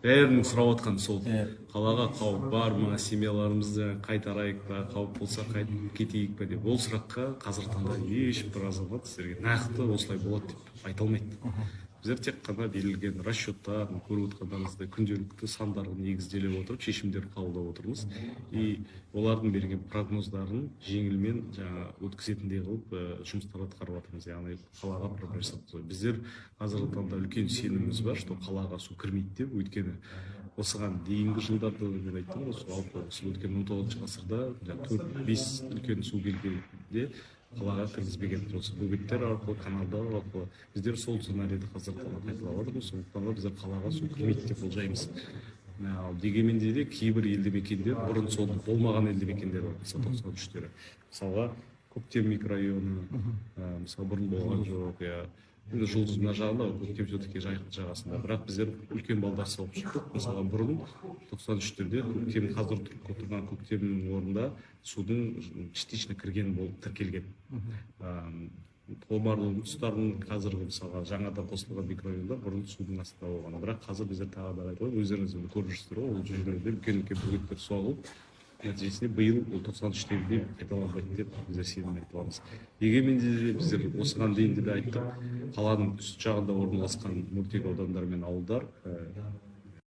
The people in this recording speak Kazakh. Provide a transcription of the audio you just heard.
бәрінің сұрап отқаны сол. Қалаға қауіп бар ма, семьяларымызды қайтарайық па, қауіп болса қайтып кетейік па деп. Ол сұраққа қазіргі таңда ешбір азамат сіздерге нақты осылай болады деп айта алмайды. Біздер тек қана берілген расчеттар, көріп отырғандарыңыздай күнделікті сандарға негізделе отырып шешімдер қабылдап отырмыз. И олардың берген прогноздарын жеңілмен өткізетіндей қылып жұмыстар атқарып жатырмыз. Яғни қалаға проблема жасап. Біздер қазіргі таңда үлкен сеніміміз бар, что қалаға су кірмейді деп, өйткені осыған дейінгі жылдарда мен айттым, осы өткен 19 ғасырда 4-5 үлкен су келгенде қалаға кіргізбеген, осы бөгеттер арқылы, каналдар арқылы. Біздер сол сценарийді қазір қайталап отырмыз, сондықтан біздер қалаға су кірмейді деп болжаймыз. Дегенмен де кейбір елді мекендер, бұрын сол болмаған елді мекендер бар, мысалы 93-тері. Мысалға Көктем микрорайоны, мысалы бұрын болған жоқ, Жұлдыз мына жағында, Көктем все-таки Жайық жағасында. Бірақ біздер үлкен балдар салып шықтық. Мысалға бұрын 93-терде Көктем, қазір тұрған Көктемнің орнында судың частично кірген болып тіркелген. Қолмарлы тұстардың қазіргі мысалға жаңадан қосылған микрорайонда бұрын судың астында болған. Бірақ қазір біздер тағы да айтып отырмыз, өздеріңіз көріп жүрсіздер ғой, ол жерлерде үлкен бөгеттер соғылып, нәтижесінде биыл 93-тегідей қайталанбайды деп біздер сенім айтып отырмыз. Дегенмен де біздер осыған дейін де айттық, қаланың үст жағында орналасқан мөлтек аудандар мен ауылдар